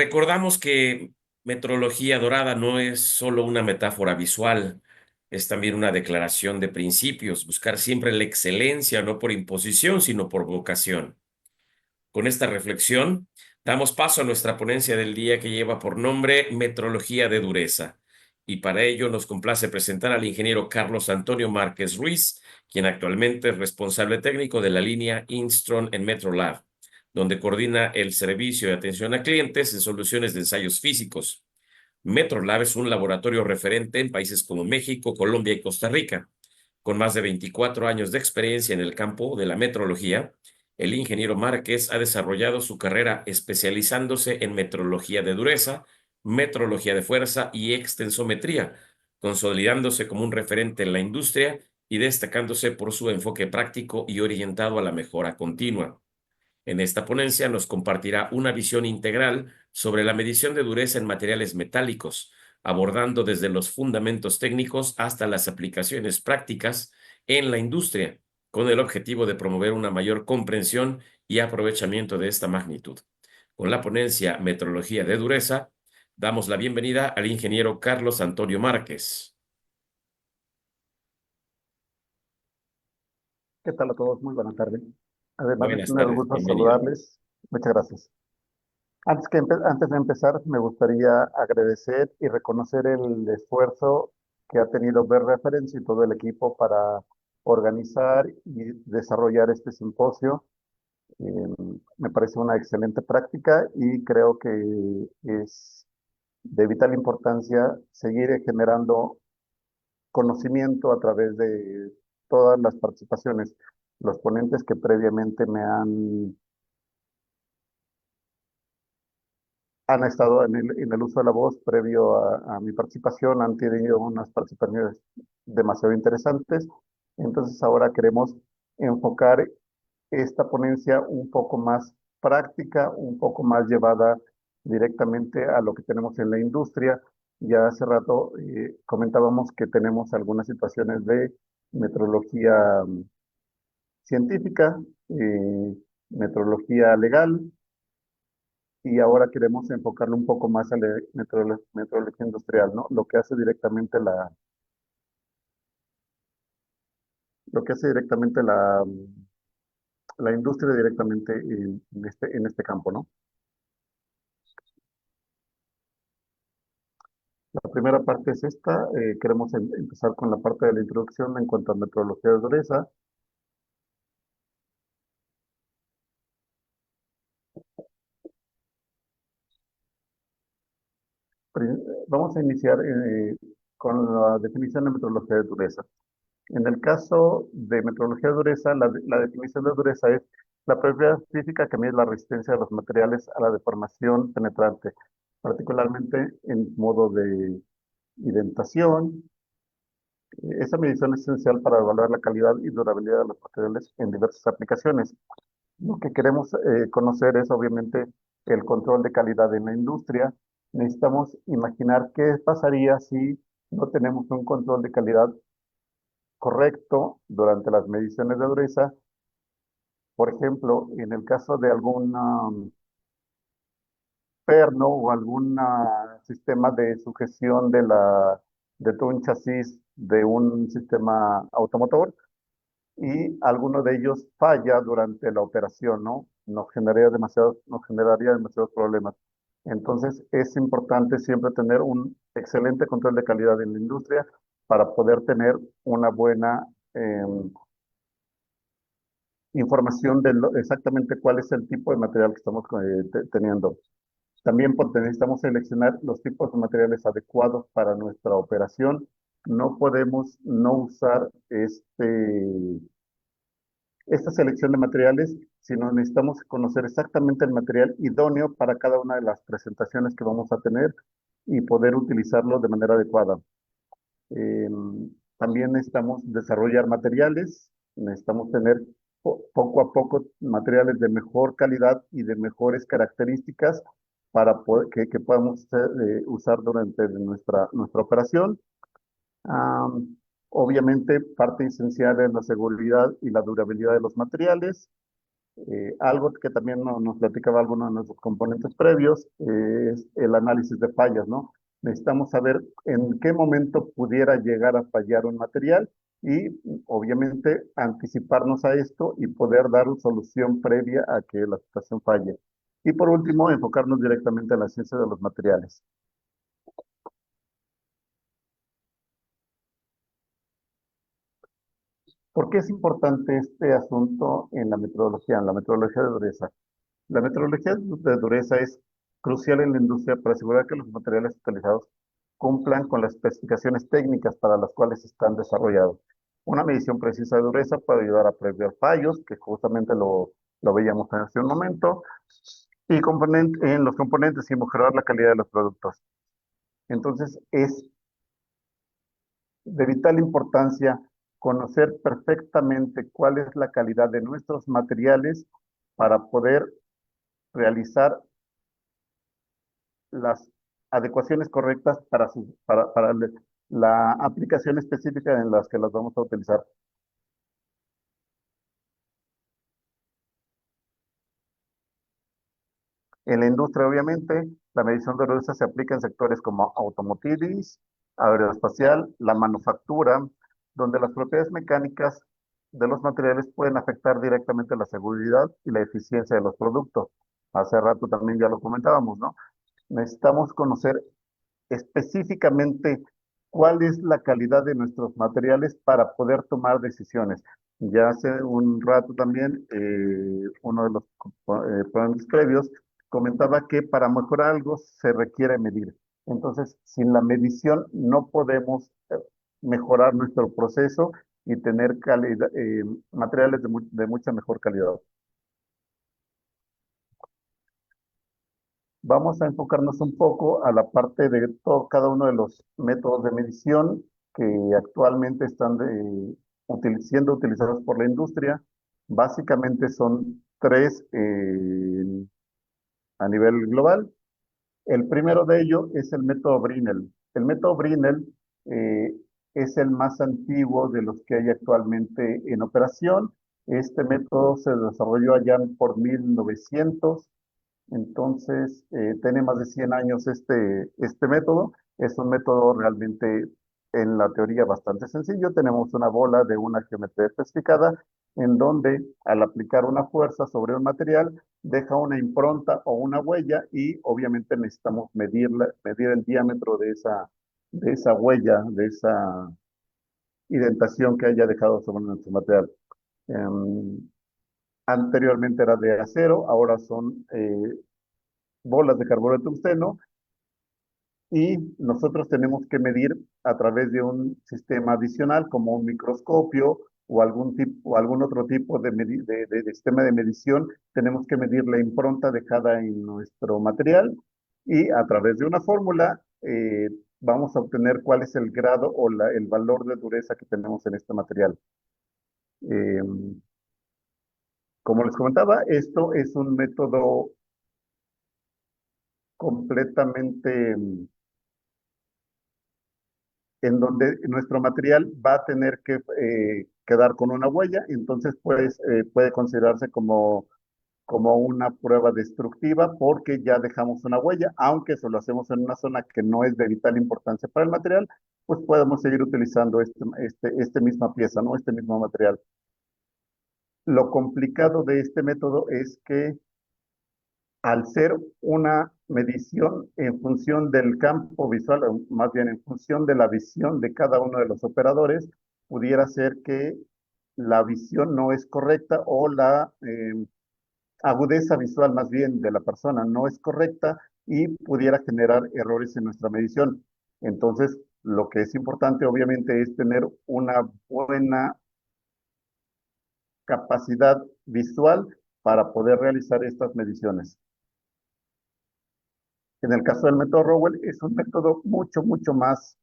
Recordamos que metrología dorada no es solo una metáfora visual, es también una declaración de principios, buscar siempre la excelencia, no por imposición, sino por vocación. Con esta reflexión, damos paso a nuestra ponencia del día que lleva por nombre Metrología de Dureza. Y para ello nos complace presentar al ingeniero Carlos Antonio Márquez Ruiz, quien actualmente es responsable técnico de la línea Instron en Metrolab, donde coordina el servicio de atención a clientes en soluciones de ensayos físicos. Metrolab es un laboratorio referente en países como México, Colombia y Costa Rica. Con más de 24 años de experiencia en el campo de la metrología, el ingeniero Márquez ha desarrollado su carrera especializándose en metrología de dureza, metrología de fuerza y extensometría, consolidándose como un referente en la industria y destacándose por su enfoque práctico y orientado a la mejora continua. En esta ponencia nos compartirá una visión integral sobre la medición de dureza en materiales metálicos, abordando desde los fundamentos técnicos hasta las aplicaciones prácticas en la industria, con el objetivo de promover una mayor comprensión y aprovechamiento de esta magnitud. Con la ponencia Metrología de Dureza, damos la bienvenida al ingeniero Carlos Antonio Márquez. ¿Qué tal a todos? Muy buena tarde. Además de Buenas tener el tardes, gusto de bienvenido. saludarles, muchas gracias. Antes de empezar, me gustaría agradecer y reconocer el esfuerzo que ha tenido Ver Reference y todo el equipo para organizar y desarrollar este simposio. Me parece una excelente práctica y creo que es de vital importancia seguir generando conocimiento a través de todas las participaciones. Los ponentes que previamente han estado en el uso de la voz previo a mi participación, han tenido unas participaciones demasiado interesantes. Entonces ahora queremos enfocar esta ponencia un poco más práctica, un poco más llevada directamente a lo que tenemos en la industria. Ya hace rato comentábamos que tenemos algunas situaciones de metrología científica, metrología legal, y ahora queremos enfocarlo un poco más a la metrología industrial, ¿no? Lo que hace directamente la industria directamente en este campo, ¿no? La primera parte es esta. Queremos empezar con la parte de la introducción en cuanto a metodología de dureza. Vamos a iniciar con la definición de metodología de dureza. En el caso de metodología de dureza, la definición de dureza es la propiedad física que mide la resistencia de los materiales a la deformación penetrante, particularmente en modo de indentación. Esa medición es esencial para evaluar la calidad y durabilidad de los materiales en diversas aplicaciones. Lo que queremos conocer es obviamente el control de calidad en la industria. Necesitamos imaginar qué pasaría si no tenemos un control de calidad correcto durante las mediciones de dureza. Por ejemplo, en el caso de algún perno o algún sistema de sujeción de todo un chasis de un sistema automotor, y alguno de ellos falla durante la operación, ¿no? Nos generaría demasiados problemas. Entonces, es importante siempre tener un excelente control de calidad en la industria para poder tener una buena información de exactamente cuál es el tipo de material que estamos teniendo. También porque necesitamos seleccionar los tipos de materiales adecuados para nuestra operación. No podemos no usar esta selección de materiales, sino necesitamos conocer exactamente el material idóneo para cada una de las presentaciones que vamos a tener y poder utilizarlo de manera adecuada. Eh, También necesitamos desarrollar materiales, necesitamos tener poco a poco materiales de mejor calidad y de mejores características para que podamos usar durante nuestra operación. Obviamente, parte esencial es la seguridad y la durabilidad de los materiales. Algo que también nos platicaba alguno de nuestros componentes previos es el análisis de fallas, ¿no? Necesitamos saber en qué momento pudiera llegar a fallar un material y obviamente anticiparnos a esto y poder dar una solución previa a que la situación falle. Y por último, enfocarnos directamente en la ciencia de los materiales. ¿Por qué es importante este asunto en la metodología de dureza? La metodología de dureza es crucial en la industria para asegurar que los materiales utilizados cumplan con las especificaciones técnicas para las cuales están desarrollados. Una medición precisa de dureza puede ayudar a prever fallos, que justamente lo veíamos hace un momento, y en los componentes y mejorar la calidad de los productos. Entonces, es de vital importancia conocer perfectamente cuál es la calidad de nuestros materiales para poder realizar las adecuaciones correctas para la aplicación específica en las que las vamos a utilizar. En la industria, obviamente, la medición de dureza se aplica en sectores como automotriz, aeroespacial, la manufactura, donde las propiedades mecánicas de los materiales pueden afectar directamente la seguridad y la eficiencia de los productos. Hace rato también ya lo comentábamos, ¿no? Necesitamos conocer específicamente cuál es la calidad de nuestros materiales para poder tomar decisiones. Ya hace un rato también, uno de los programas previos comentaba que para mejorar algo se requiere medir. Entonces, sin la medición no podemos mejorar nuestro proceso y tener materiales de mucha mejor calidad. Vamos a enfocarnos un poco a la parte de cada uno de los métodos de medición que actualmente están siendo utilizados por la industria. Básicamente son tres a nivel global. El primero de ellos es el método Brinell. El método Brinell eh, es el más antiguo de los que hay actualmente en operación. Este método se desarrolló allá por 1900. Entonces, tiene más de 100 años este método. Es un método realmente, en la teoría, bastante sencillo. Tenemos una bola de una geometría especificada en donde al aplicar una fuerza sobre un material deja una impronta o una huella y obviamente necesitamos medir el diámetro de esa huella, de esa indentación que haya dejado sobre nuestro material. Anteriormente era de acero, ahora son bolas de carbono de tungsteno y nosotros tenemos que medir a través de un sistema adicional como un microscopio o algún otro tipo de sistema de medición. Tenemos que medir la impronta dejada en nuestro material y a través de una fórmula vamos a obtener cuál es el grado o el valor de dureza que tenemos en este material. Eh, como les comentaba, esto es un método completamente en donde nuestro material va a tener que quedar con una huella, entonces pues, puede considerarse como una prueba destructiva porque ya dejamos una huella, aunque eso lo hacemos en una zona que no es de vital importancia para el material, pues podemos seguir utilizando esta misma pieza, ¿no? Este mismo material. Lo complicado de este método es que al ser una medición en función del campo visual, o más bien en función de la visión de cada uno de los operadores, pudiera ser que la visión no es correcta o la agudeza visual más bien de la persona no es correcta y pudiera generar errores en nuestra medición. Entonces, lo que es importante obviamente es tener una buena capacidad visual para poder realizar estas mediciones. En el caso del método Rowell es un método mucho más,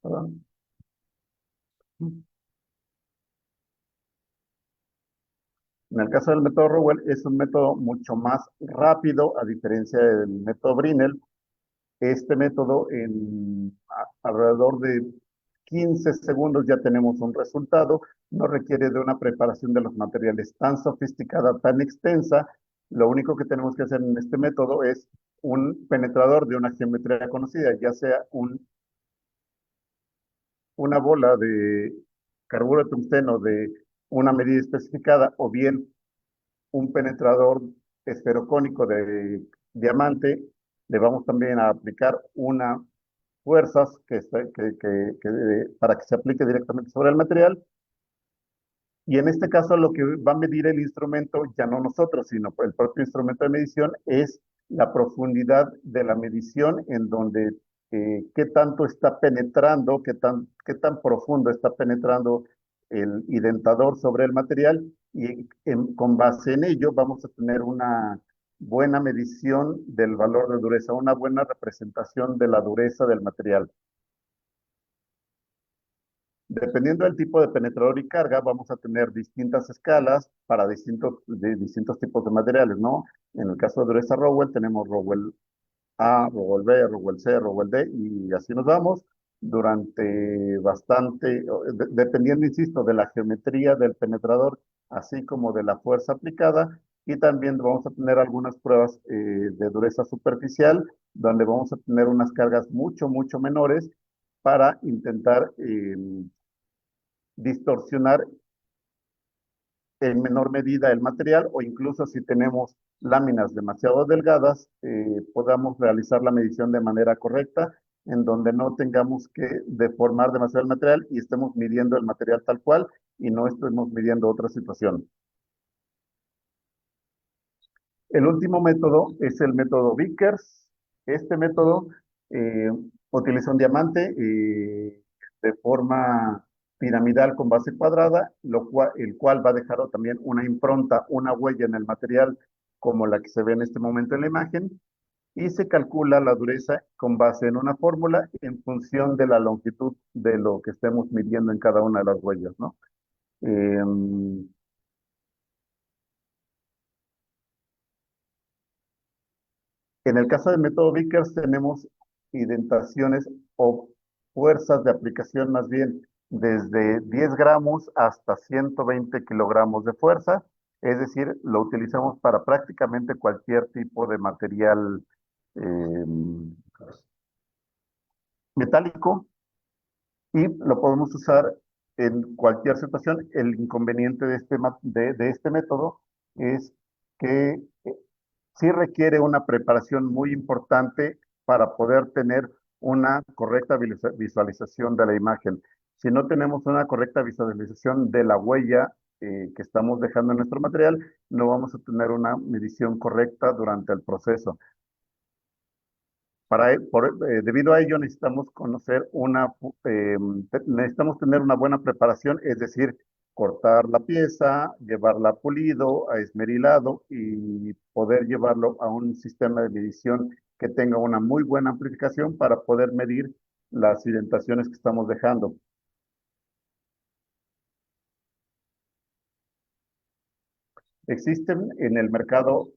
perdón. En el caso del método Rowell es un método mucho más rápido a diferencia del método Brinell. Este método en alrededor de 15 segundos ya tenemos un resultado, no requiere de una preparación de los materiales tan sofisticada, tan extensa. Lo único que tenemos que hacer en este método es un penetrador de una geometría conocida, ya sea una bola de carburo de tungsteno de una medida especificada o bien un penetrador esferocónico de diamante. Le vamos también a aplicar una fuerzas para que se aplique directamente sobre el material. Y en este caso lo que va a medir el instrumento, ya no nosotros, sino el propio instrumento de medición, es la profundidad de la medición en donde qué tanto está penetrando, qué tan profundo está penetrando el identador sobre el material y con base en ello vamos a tener una buena medición del valor de dureza, una buena representación de la dureza del material. Dependiendo del tipo de penetrador y carga, vamos a tener distintas escalas para distintos tipos de materiales, ¿no? En el caso de dureza Rowell, tenemos Rowell A, Rowell B, Rowell C, Rowell D, y así nos vamos durante dependiendo, insisto, de la geometría del penetrador, así como de la fuerza aplicada, y también vamos a tener algunas pruebas de dureza superficial, donde vamos a tener unas cargas mucho menores para intentar distorsionar en menor medida el material o incluso si tenemos láminas demasiado delgadas, podamos realizar la medición de manera correcta, en donde no tengamos que deformar demasiado el material y estemos midiendo el material tal cual y no estemos midiendo otra situación. El último método es el método Vickers. Este método eh, utiliza un diamante de forma piramidal con base cuadrada, el cual va a dejar también una impronta, una huella en el material como la que se ve en este momento en la imagen, y se calcula la dureza con base en una fórmula en función de la longitud de lo que estemos midiendo en cada una de las huellas, ¿no? En el caso del método Vickers tenemos indentaciones o fuerzas de aplicación más bien desde 10 gramos hasta 120 kilogramos de fuerza, es decir, lo utilizamos para prácticamente cualquier tipo de material eh, metálico y lo podemos usar en cualquier situación. El inconveniente de este método es que sí requiere una preparación muy importante para poder tener una correcta visualización de la imagen. Si no tenemos una correcta visualización de la huella que estamos dejando en nuestro material, no vamos a tener una medición correcta durante el proceso. Debido a ello necesitamos necesitamos tener una buena preparación, es decir, cortar la pieza, llevarla a pulido, a esmerilado y poder llevarlo a un sistema de medición que tenga una muy buena amplificación para poder medir las indentaciones que estamos dejando. Existen en el mercado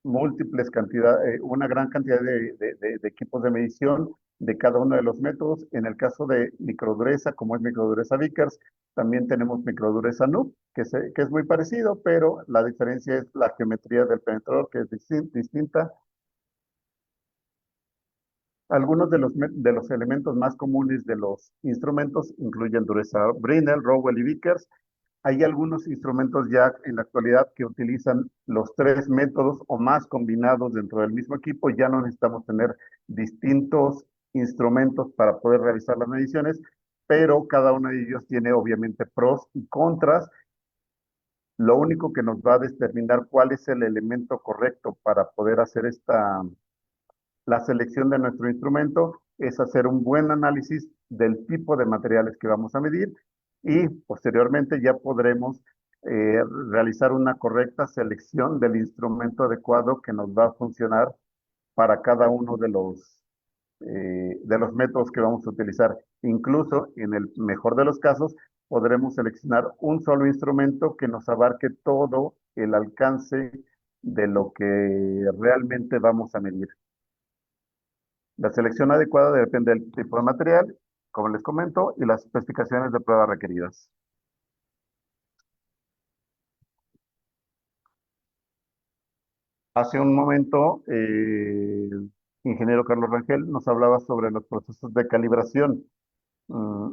una gran cantidad de equipos de medición de cada uno de los métodos. En el caso de microdureza, como es microdureza Vickers, también tenemos microdureza NUC, que es muy parecido, pero la diferencia es la geometría del penetrador, que es distinta. Algunos de los elementos más comunes de los instrumentos incluyen dureza Brinell, Rowell y Vickers. Hay algunos instrumentos ya en la actualidad que utilizan los tres métodos o más combinados dentro del mismo equipo. Ya no necesitamos tener distintos instrumentos para poder realizar las mediciones, pero cada uno de ellos tiene obviamente pros y contras. Lo único que nos va a determinar cuál es el elemento correcto para poder hacer la selección de nuestro instrumento es hacer un buen análisis del tipo de materiales que vamos a medir y posteriormente ya podremos realizar una correcta selección del instrumento adecuado que nos va a funcionar para cada uno de los métodos que vamos a utilizar. Incluso en el mejor de los casos, podremos seleccionar un solo instrumento que nos abarque todo el alcance de lo que realmente vamos a medir. La selección adecuada depende del tipo de material como les comento, y las especificaciones de prueba requeridas. Hace un momento, ingeniero Carlos Rangel nos hablaba sobre los procesos de calibración. Mm,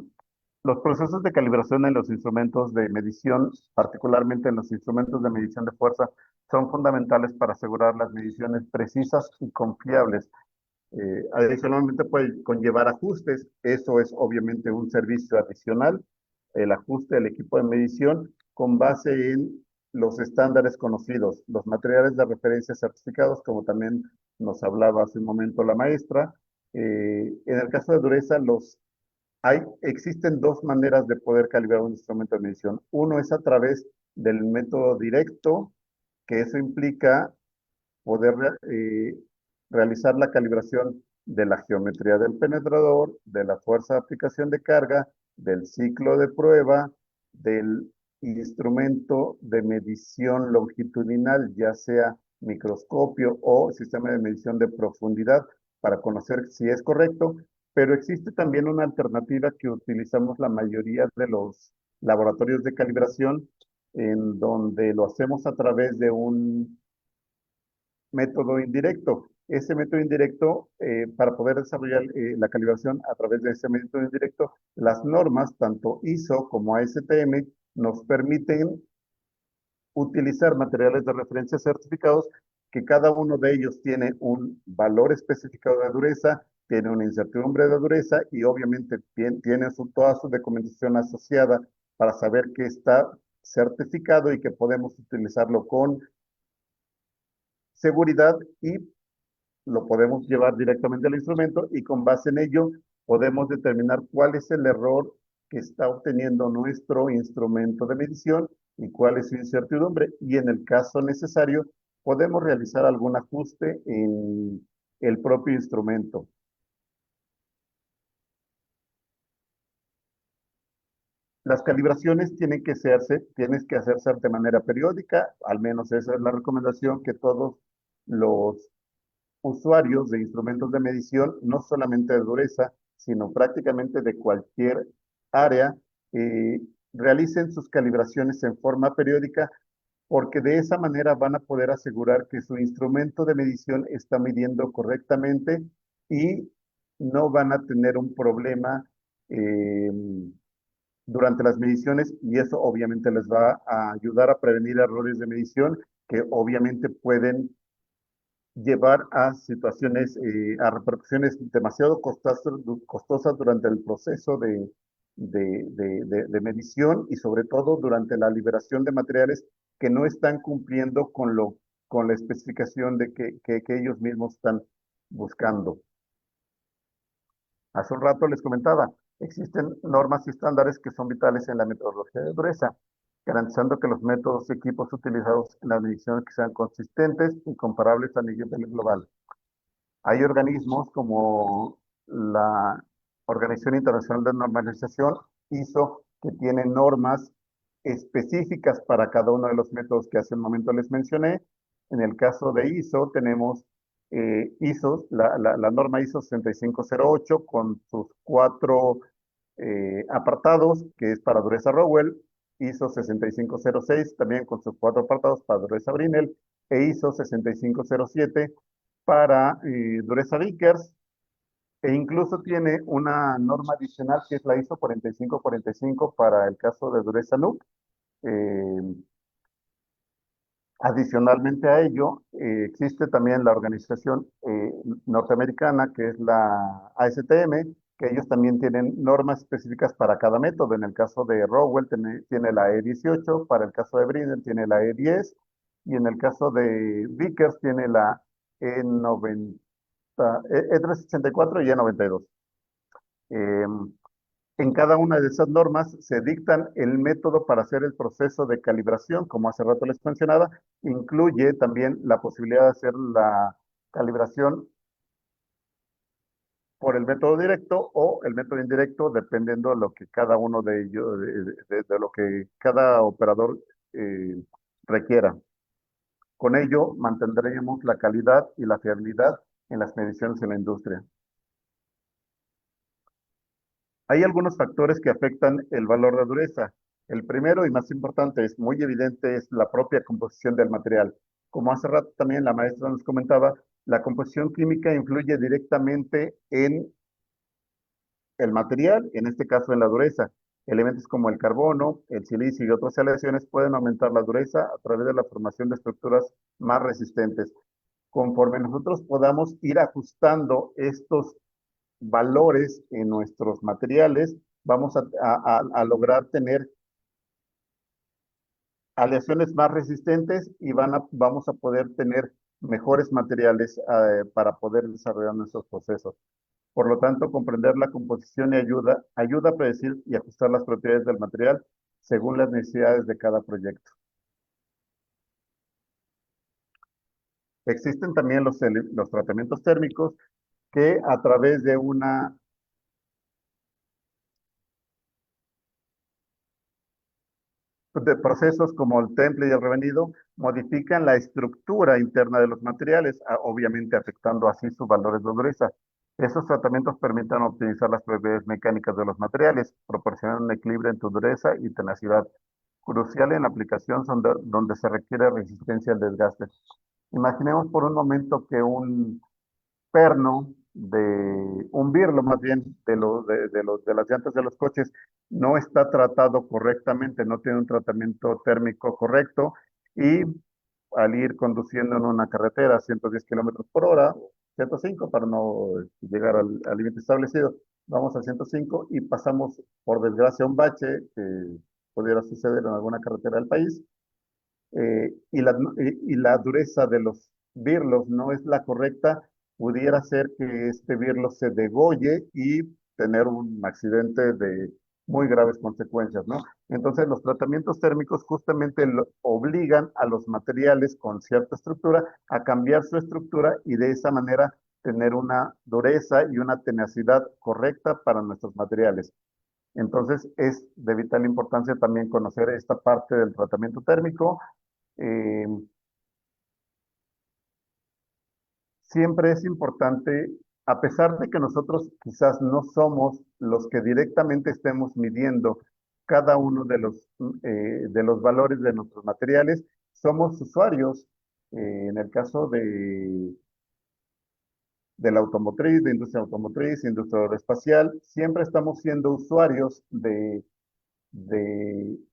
los procesos de calibración en los instrumentos de medición, particularmente en los instrumentos de medición de fuerza, son fundamentales para asegurar las mediciones precisas y confiables. Adicionalmente puede conllevar ajustes. Eso es obviamente un servicio adicional, el ajuste del equipo de medición con base en los estándares conocidos, los materiales de referencia certificados, como también nos hablaba hace un momento la maestra. En el caso de dureza, existen dos maneras de poder calibrar un instrumento de medición. Uno es a través del método directo, que eso implica poder realizar la calibración de la geometría del penetrador, de la fuerza de aplicación de carga, del ciclo de prueba, del instrumento de medición longitudinal, ya sea microscopio o sistema de medición de profundidad, para conocer si es correcto, pero existe también una alternativa que utilizamos la mayoría de los laboratorios de calibración, en donde lo hacemos a través de un método indirecto. Ese método indirecto, para poder desarrollar la calibración a través de ese método indirecto, las normas, tanto ISO como ASTM, nos permiten utilizar materiales de referencia certificados que cada uno de ellos tiene un valor especificado de dureza, tiene una incertidumbre de dureza y obviamente tiene toda su documentación asociada para saber que está certificado y que podemos utilizarlo con seguridad y lo podemos llevar directamente al instrumento y con base en ello podemos determinar cuál es el error que está obteniendo nuestro instrumento de medición y cuál es su incertidumbre. Y en el caso necesario, podemos realizar algún ajuste en el propio instrumento. Las calibraciones tienen que hacerse de manera periódica, al menos esa es la recomendación que todos los usuarios de instrumentos de medición, no solamente de dureza, sino prácticamente de cualquier área, eh, realicen sus calibraciones en forma periódica, porque de esa manera van a poder asegurar que su instrumento de medición está midiendo correctamente y no van a tener un problema eh, durante las mediciones y eso obviamente les va a ayudar a prevenir errores de medición que obviamente pueden llevar a situaciones, a repercusiones demasiado costosas durante el proceso de medición y sobre todo durante la liberación de materiales que no están cumpliendo con la especificación que ellos mismos están buscando. Hace un rato les comentaba, existen normas y estándares que son vitales en la metodología de dureza, garantizando que los métodos y equipos utilizados en las mediciones que sean consistentes y comparables a nivel global. Hay organismos como la Organización Internacional de Normalización, ISO, que tiene normas específicas para cada uno de los métodos que hace un momento les mencioné. En el caso de ISO tenemos la norma ISO 6508 con sus cuatro apartados, que es para dureza Rowell, ISO 6506 también con sus cuatro apartados para dureza Brinell, e ISO 6507 para dureza Vickers, e incluso tiene una norma adicional que es la ISO 4545 para el caso de dureza NUC. Eh, Adicionalmente a ello, existe también la organización norteamericana que es la ASTM, que ellos también tienen normas específicas para cada método. En el caso de Rowell tiene la E18, para el caso de Brinell tiene la E10 y en el caso de Vickers tiene la E90, E384 y E92. Eh, en cada una de esas normas se dictan el método para hacer el proceso de calibración, como hace rato les mencionaba, incluye también la posibilidad de hacer la calibración por el método directo o el método indirecto, dependiendo de lo que cada uno de ellos, de lo que cada operador eh, requiera. Con ello mantendremos la calidad y la fiabilidad en las mediciones en la industria. Hay algunos factores que afectan el valor de dureza. El primero y más importante, es muy evidente, es la propia composición del material. Como hace rato también la maestra nos comentaba, la composición química influye directamente en el material, en este caso en la dureza. Elementos como el carbono, el silicio y otras aleaciones pueden aumentar la dureza a través de la formación de estructuras más resistentes. Conforme nosotros podamos ir ajustando estos valores en nuestros materiales, vamos a lograr tener aleaciones más resistentes y vamos a poder tener mejores materiales para poder desarrollar nuestros procesos. Por lo tanto, comprender la composición y ayuda a predecir y ajustar las propiedades del material según las necesidades de cada proyecto. Existen también los tratamientos térmicos que a través de procesos como el temple y el revenido modifican la estructura interna de los materiales, obviamente afectando así sus valores de dureza. Esos tratamientos permiten optimizar las propiedades mecánicas de los materiales, proporcionan un equilibrio entre dureza y tenacidad, crucial en la aplicación donde se requiere resistencia al desgaste. Imaginemos por un momento que un perno un birlo más bien de las llantas de los coches no está tratado correctamente, no tiene un tratamiento térmico correcto y al ir conduciendo en una carretera a 110 kilómetros por hora, 105 para no llegar al límite establecido, vamos a 105 y pasamos por desgracia un bache que pudiera suceder en alguna carretera del país y la dureza de los birlos no es la correcta, pudiera ser que este birlo se degolle y tener un accidente de muy graves consecuencias, ¿no? Entonces, los tratamientos térmicos justamente obligan a los materiales con cierta estructura a cambiar su estructura y de esa manera tener una dureza y una tenacidad correcta para nuestros materiales. Entonces, es de vital importancia también conocer esta parte del tratamiento térmico. eh, Siempre es importante, a pesar de que nosotros quizás no somos los que directamente estemos midiendo cada uno de los valores de nuestros materiales, somos usuarios. En el caso de la automotriz, de industria aeroespacial, siempre estamos siendo usuarios de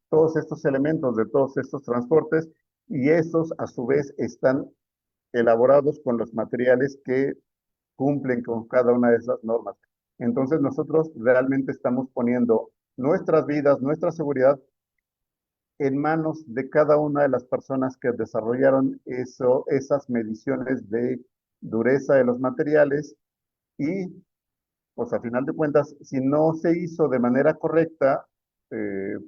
todos estos elementos, de todos estos transportes, y esos a su vez están elaborados con los materiales que cumplen con cada una de esas normas. Entonces nosotros realmente estamos poniendo nuestras vidas, nuestra seguridad en manos de cada una de las personas que desarrollaron esas mediciones de dureza de los materiales y pues a final de cuentas, si no se hizo de manera correcta,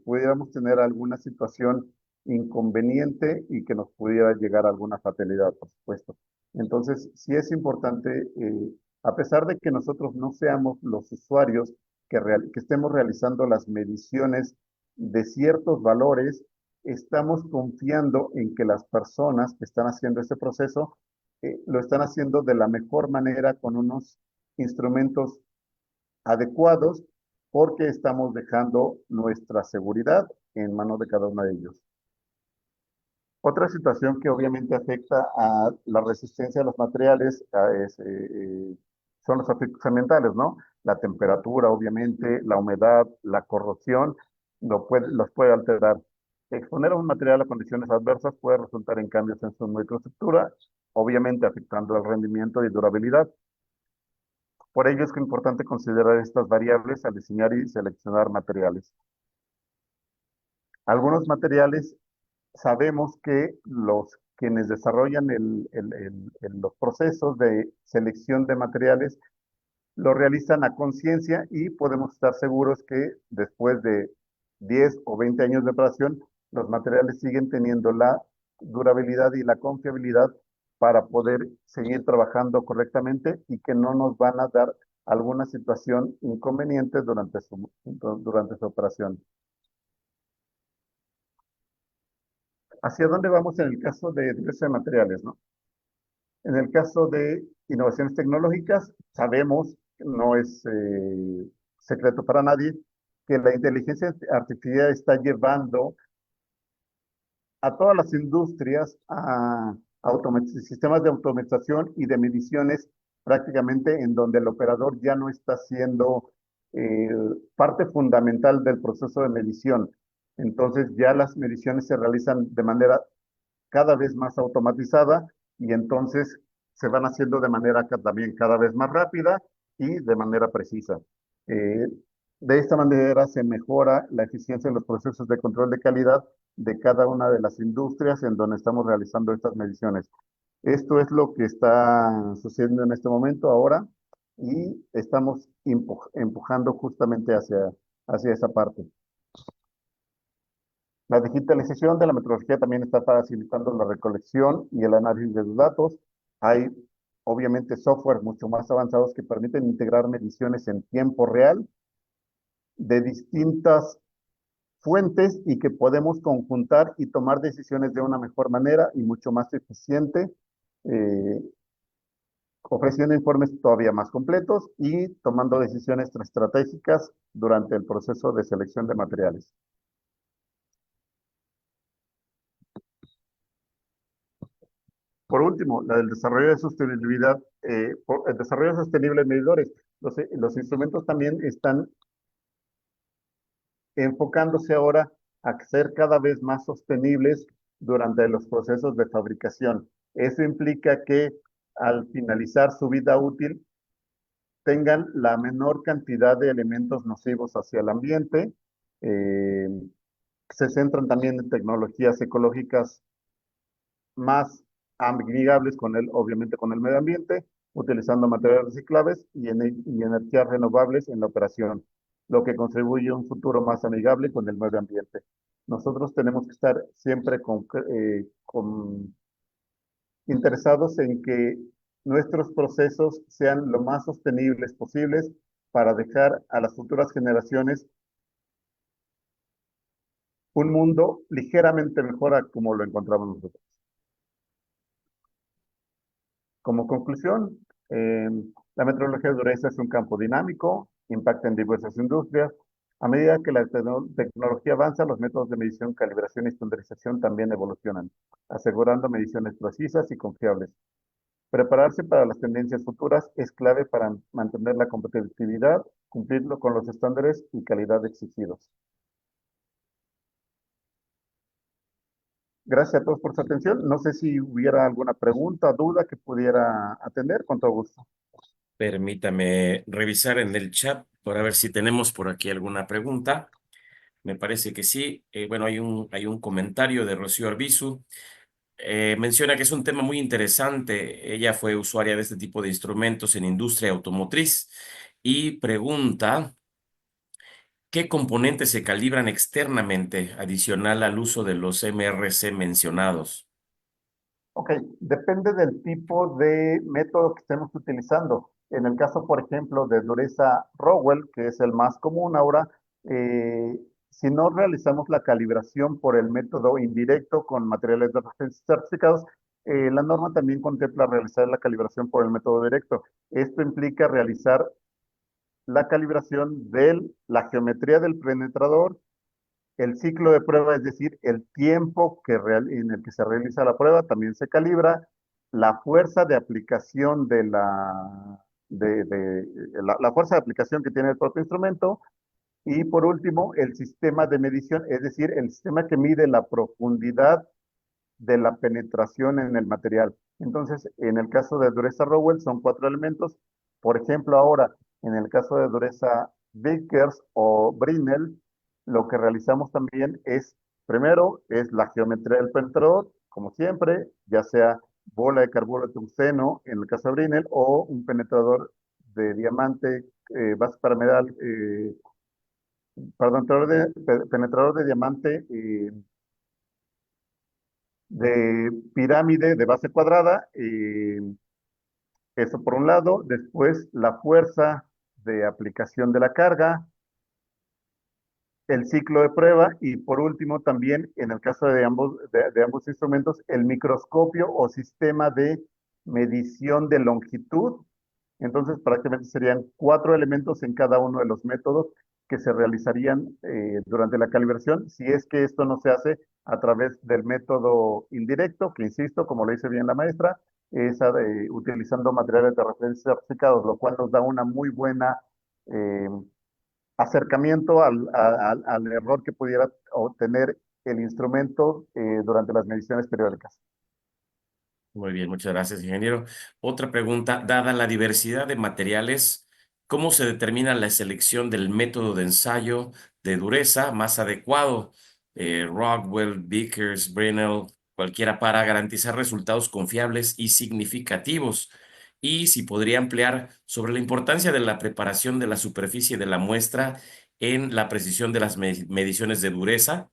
pudiéramos tener alguna situación inconveniente y que nos pudiera llegar a alguna fatalidad, por supuesto. Entonces, sí es importante, a pesar de que nosotros no seamos los usuarios que estemos realizando las mediciones de ciertos valores, estamos confiando en que las personas que están haciendo este proceso lo están haciendo de la mejor manera con unos instrumentos adecuados porque estamos dejando nuestra seguridad en manos de cada uno de ellos. Otra situación que obviamente afecta a la resistencia de los materiales son los efectos ambientales, ¿no? La temperatura, obviamente, la humedad, la corrosión, los puede alterar. Exponer a un material a condiciones adversas puede resultar en cambios en su microestructura, obviamente afectando el rendimiento y durabilidad. Por ello es que es importante considerar estas variables al diseñar y seleccionar materiales. Algunos materiales sabemos que los quienes desarrollan los procesos de selección de materiales lo realizan a conciencia y podemos estar seguros que después de 10 o 20 años de operación, los materiales siguen teniendo la durabilidad y la confiabilidad para poder seguir trabajando correctamente y que no nos van a dar alguna situación inconveniente durante su operación. ¿Hacia dónde vamos en el caso de diversos materiales, no? En el caso de innovaciones tecnológicas, sabemos, no es secreto para nadie, que la inteligencia artificial está llevando a todas las industrias a sistemas de automatización y de mediciones prácticamente en donde el operador ya no está siendo eh, parte fundamental del proceso de medición. Entonces ya las mediciones se realizan de manera cada vez más automatizada y entonces se van haciendo de manera también cada vez más rápida y de manera precisa. Eh, de esta manera se mejora la eficiencia de los procesos de control de calidad de cada una de las industrias en donde estamos realizando estas mediciones. Esto es lo que está sucediendo en este momento ahora y estamos empujando justamente hacia esa parte. La digitalización de la metodología también está facilitando la recolección y el análisis de los datos. Hay, obviamente, software mucho más avanzados que permiten integrar mediciones en tiempo real de distintas fuentes y que podemos conjuntar y tomar decisiones de una mejor manera y mucho más eficiente, eh, ofreciendo informes todavía más completos y tomando decisiones estratégicas durante el proceso de selección de materiales. Por último, la del desarrollo de sostenibilidad, el desarrollo sostenible de medidores. Los instrumentos también están enfocándose ahora a ser cada vez más sostenibles durante los procesos de fabricación. Eso implica que al finalizar su vida útil tengan la menor cantidad de elementos nocivos hacia el ambiente. Eh, Se centran también en tecnologías ecológicas más amigables con obviamente con el medio ambiente, utilizando materiales reciclables y energías renovables en la operación, lo que contribuye a un futuro más amigable con el medio ambiente. Nosotros tenemos que estar siempre interesados en que nuestros procesos sean lo más sostenibles posibles para dejar a las futuras generaciones un mundo ligeramente mejor a como lo encontramos nosotros. Como conclusión, la metrología de dureza es un campo dinámico, impacta en diversas industrias. A medida que la tecnología avanza, los métodos de medición, calibración y estandarización también evolucionan, asegurando mediciones precisas y confiables. Prepararse para las tendencias futuras es clave para mantener la competitividad, cumplirlo con los estándares y calidad exigidos. Gracias a todos por su atención. No sé si hubiera alguna pregunta, duda que pudiera atender, con todo gusto. Permítame revisar en el chat para ver si tenemos por aquí alguna pregunta. Me parece que sí. Bueno, hay un comentario de Rocío Arbizu. Menciona que es un tema muy interesante. Ella fue usuaria de este tipo de instrumentos en industria automotriz y pregunta, ¿qué componentes se calibran externamente adicional al uso de los MRC mencionados? Ok, depende del tipo de método que estemos utilizando. En el caso, por ejemplo, de dureza Rowell, que es el más común ahora, si no realizamos la calibración por el método indirecto con materiales de referencia certificados, la norma también contempla realizar la calibración por el método directo. Esto implica realizar la calibración de la geometría del penetrador, el ciclo de prueba, es decir, el tiempo en el que se realiza la prueba, también se calibra. La fuerza de aplicación la fuerza de aplicación que tiene el propio instrumento. Y por último, el sistema de medición, es decir, el sistema que mide la profundidad de la penetración en el material. Entonces, en el caso de dureza Rowell son 4 elementos. Por ejemplo, ahora, en el caso de dureza Vickers o Brinell, lo que realizamos también es, primero, es la geometría del penetrador, como siempre, ya sea bola de carburo de tungsteno, en el caso de Brinell, o un penetrador de diamante, base piramidal, perdón, penetrador de diamante de pirámide de base cuadrada. Eso por un lado. Después la fuerza de aplicación de la carga, el ciclo de prueba y por último también en el caso de ambos instrumentos el microscopio o sistema de medición de longitud Entonces, prácticamente serían 4 elementos en cada uno de los métodos que se realizarían durante la calibración, si es que esto no se hace a través del método indirecto, que insisto, como lo dice bien la maestra, es utilizando materiales de referencia certificados, lo cual nos da una muy buena eh, acercamiento al error que pudiera obtener el instrumento durante las mediciones periódicas. Muy bien, muchas gracias, ingeniero. Otra pregunta, dada la diversidad de materiales, ¿cómo se determina la selección del método de ensayo de dureza más adecuado? Rockwell, Vickers, Brenner, cualquiera para garantizar resultados confiables y significativos. Y si podría ampliar sobre la importancia de la preparación de la superficie de la muestra en la precisión de las mediciones de dureza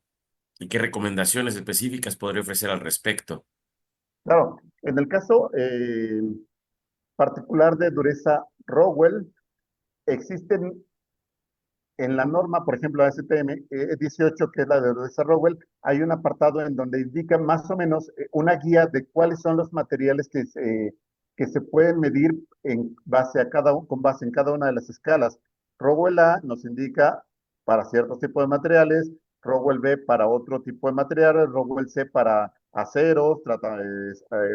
y qué recomendaciones específicas podría ofrecer al respecto. Claro, en el caso particular de dureza Rowell, existen en la norma, por ejemplo, ASTM 18, que es la de dureza Rowell, hay un apartado en donde indica más o menos una guía de cuáles son los materiales que se pueden medir en base a con base en cada una de las escalas. Rowell A nos indica para ciertos tipos de materiales, Rowell B para otro tipo de materiales, Rowell C para aceros,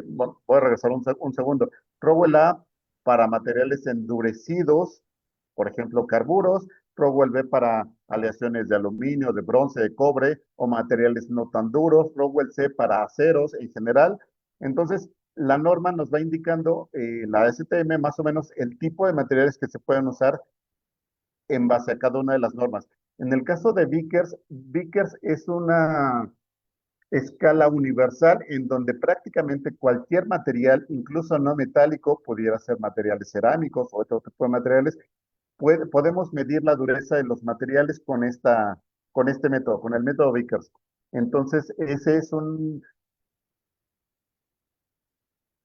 bueno, voy a regresar un segundo. Rowell A para materiales endurecidos, por ejemplo, carburos. Rowell B para aleaciones de aluminio, de bronce, de cobre o materiales no tan duros. Rowell C para aceros en general. Entonces, la norma nos va indicando, la STM, más o menos el tipo de materiales que se pueden usar en base a cada una de las normas. En el caso de Vickers, Vickers es una escala universal en donde prácticamente cualquier material, incluso no metálico, pudiera ser materiales cerámicos o otro tipo de materiales, podemos medir la dureza de los materiales con este método, con el método Vickers. Entonces, ese es un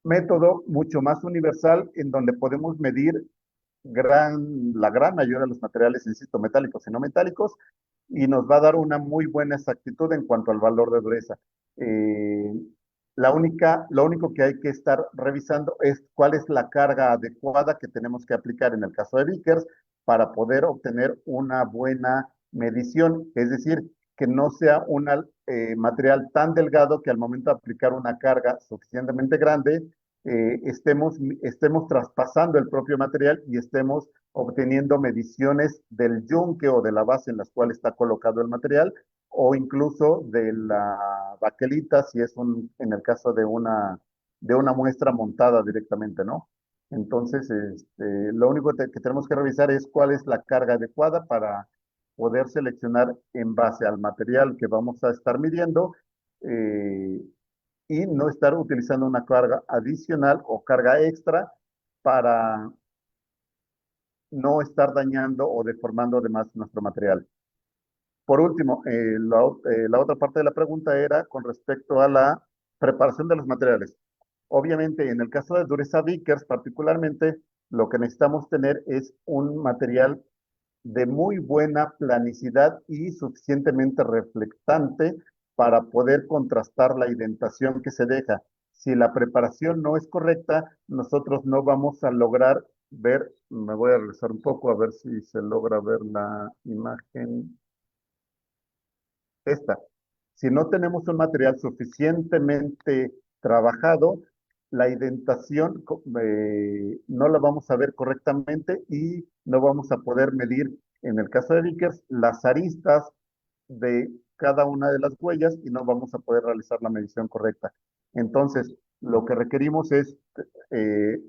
método mucho más universal en donde podemos medir la gran mayoría de los materiales, insisto, metálicos y no metálicos, y nos va a dar una muy buena exactitud en cuanto al valor de dureza. Eh, lo único que hay que estar revisando es cuál es la carga adecuada que tenemos que aplicar en el caso de Vickers para poder obtener una buena medición, es decir, que no sea un material tan delgado que al momento de aplicar una carga suficientemente grande, estemos traspasando el propio material y estemos obteniendo mediciones del yunque o de la base en la cual está colocado el material, o incluso de la baquelita, si es en el caso de una muestra montada directamente, ¿no? Entonces, lo único que tenemos que revisar es cuál es la carga adecuada para poder seleccionar en base al material que vamos a estar midiendo, eh, y no estar utilizando una carga adicional o carga extra para no estar dañando o deformando además nuestro material. Por último, la otra parte de la pregunta era con respecto a la preparación de los materiales. Obviamente, en el caso de dureza Vickers particularmente, lo que necesitamos tener es un material de muy buena planicidad y suficientemente reflectante para poder contrastar la indentación que se deja. Si la preparación no es correcta, nosotros no vamos a lograr ver, me voy a regresar un poco a ver si se logra ver la imagen esta. Si no tenemos un material suficientemente trabajado, la indentación no la vamos a ver correctamente y no vamos a poder medir, en el caso de Vickers, las aristas de cada una de las huellas y no vamos a poder realizar la medición correcta. Entonces, lo que requerimos es,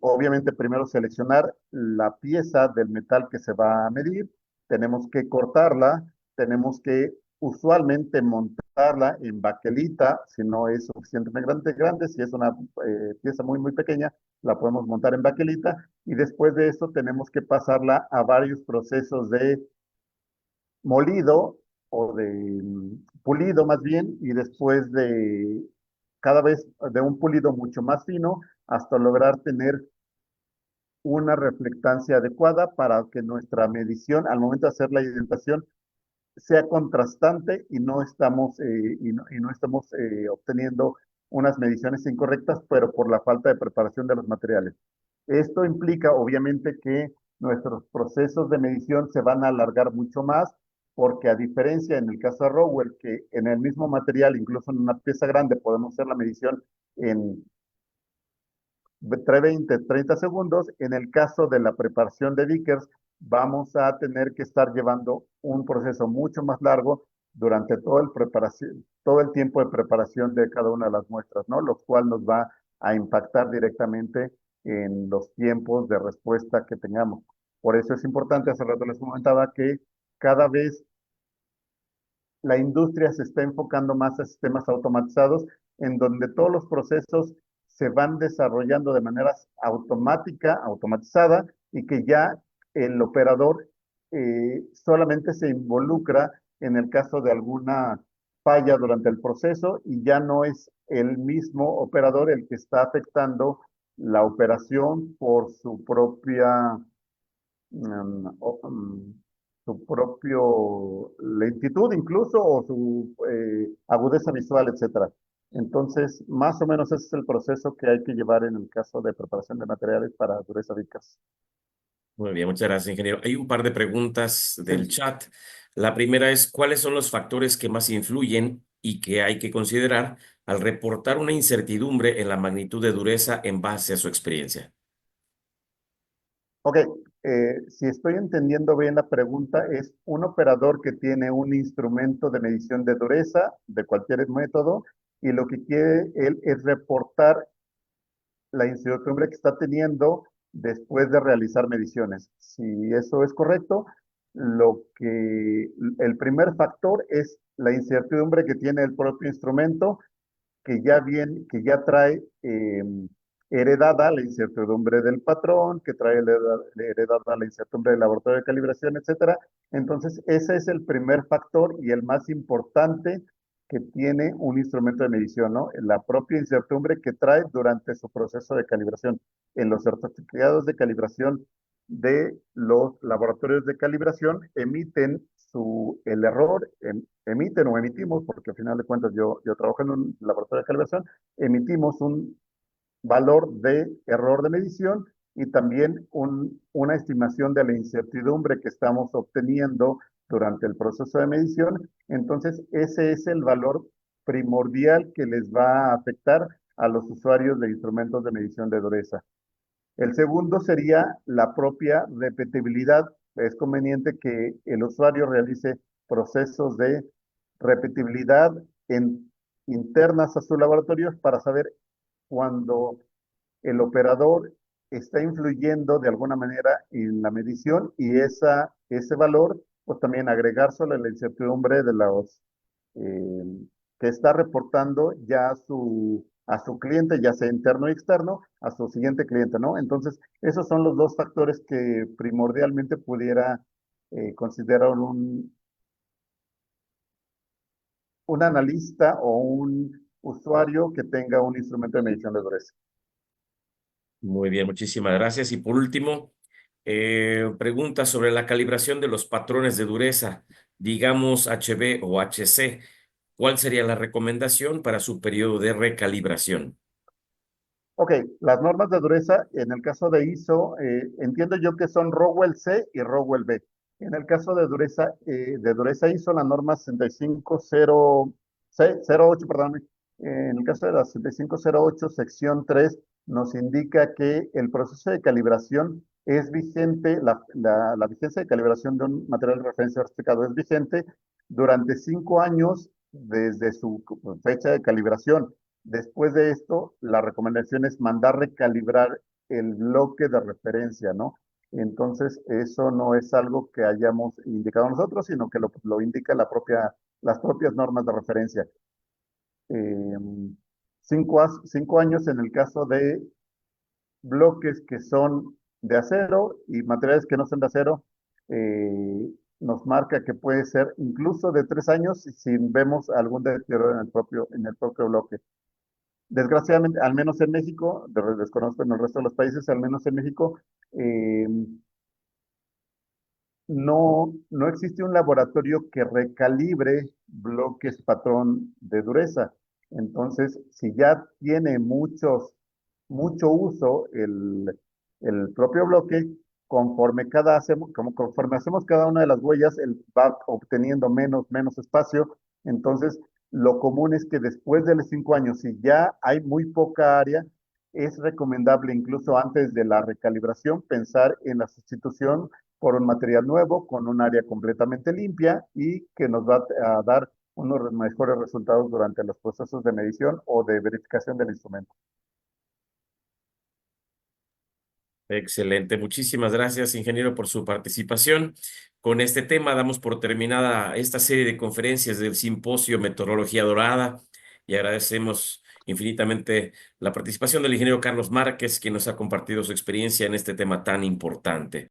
obviamente, primero seleccionar la pieza del metal que se va a medir, tenemos que cortarla, tenemos que usualmente montarla en baquelita, si no es suficientemente grande, si es una pieza muy, muy pequeña, la podemos montar en baquelita y después de eso tenemos que pasarla a varios procesos de molido o de pulido más bien, y después de cada vez de un pulido mucho más fino hasta lograr tener una reflectancia adecuada para que nuestra medición al momento de hacer la indentación sea contrastante y no estamos, y no estamos obteniendo unas mediciones incorrectas, pero por la falta de preparación de los materiales. Esto implica, obviamente, que nuestros procesos de medición se van a alargar mucho más, porque a diferencia en el caso de Rowell, que en el mismo material, incluso en una pieza grande, podemos hacer la medición en entre 20, 30 segundos. En el caso de la preparación de Vickers, vamos a tener que estar llevando un proceso mucho más largo durante todo el tiempo de preparación de cada una de las muestras, ¿no? Lo cual nos va a impactar directamente en los tiempos de respuesta que tengamos. Por eso es importante, hace rato les comentaba que cada vez la industria se está enfocando más a sistemas automatizados, en donde todos los procesos se van desarrollando de manera automatizada, y que ya el operador solamente se involucra en el caso de alguna falla durante el proceso, y ya no es el mismo operador el que está afectando la operación por su propia su propio lentitud incluso, o su agudeza visual, etcétera. Entonces, más o menos ese es el proceso que hay que llevar en el caso de preparación de materiales para dureza Vickers. Muy bien, muchas gracias, ingeniero. Hay un par de preguntas del Sí. chat. La primera es, ¿cuáles son los factores que más influyen y que hay que considerar al reportar una incertidumbre en la magnitud de dureza en base a su experiencia? Ok, si estoy entendiendo bien la pregunta, es un operador que tiene un instrumento de medición de dureza de cualquier método, y lo que quiere él es reportar la incertidumbre que está teniendo después de realizar mediciones. Si eso es correcto, el primer factor es la incertidumbre que tiene el propio instrumento, que ya trae heredada la incertidumbre del patrón, que trae heredada la incertidumbre del laboratorio de calibración, etcétera. Entonces, ese es el primer factor y el más importante que tiene un instrumento de medición, ¿no? La propia incertidumbre que trae durante su proceso de calibración. En los certificados de calibración de los laboratorios de calibración emiten el error, emiten o emitimos, porque al final de cuentas yo trabajo en un laboratorio de calibración, emitimos un valor de error de medición, y también una estimación de la incertidumbre que estamos obteniendo durante el proceso de medición. Entonces, ese es el valor primordial que les va a afectar a los usuarios de instrumentos de medición de dureza. El segundo sería la propia repetibilidad. Es conveniente que el usuario realice procesos de repetibilidad internas a su laboratorio, para saber cuando el operador está influyendo de alguna manera en la medición, y ese valor, pues también agregárselo a la incertidumbre de los eh, que está reportando ya a su cliente, ya sea interno o externo, a su siguiente cliente, ¿no? Entonces, esos son los dos factores que primordialmente pudiera considerar un analista o un usuario que tenga un instrumento de medición de dureza. Muy bien, muchísimas gracias. Y por último, pregunta sobre la calibración de los patrones de dureza, digamos HB o HC. ¿Cuál sería la recomendación para su periodo de recalibración? Ok, las normas de dureza, en el caso de ISO, entiendo yo que son Rowell C y Rowell B. En el caso de dureza ISO, la norma 6508, perdón, en el caso de la 6508, sección 3, nos indica que el proceso de calibración es vigente, la vigencia de calibración de un material de referencia certificado es vigente durante 5 años desde su fecha de calibración. Después de esto, la recomendación es mandar recalibrar el bloque de referencia, ¿no? Entonces, eso no es algo que hayamos indicado nosotros, sino que lo indica las propias normas de referencia. Eh, 5 años en el caso de bloques que son de acero, y materiales que no son de acero, nos marca que puede ser incluso de 3 años si vemos algún deterioro en el propio bloque. Desgraciadamente, al menos en México, desconozco en el resto de los países, al menos en México, no existe un laboratorio que recalibre bloques patrón de dureza. Entonces, si ya tiene mucho uso el propio bloque, conforme hacemos cada una de las huellas, él va obteniendo menos espacio. Entonces, lo común es que después de los 5 años, si ya hay muy poca área, es recomendable incluso antes de la recalibración pensar en la sustitución por un material nuevo con un área completamente limpia y que nos va a dar unos mejores resultados durante los procesos de medición o de verificación del instrumento. Excelente. Muchísimas gracias, ingeniero, por su participación. Con este tema damos por terminada esta serie de conferencias del Simposio Meteorología Dorada y agradecemos infinitamente la participación del ingeniero Carlos Márquez, quien nos ha compartido su experiencia en este tema tan importante.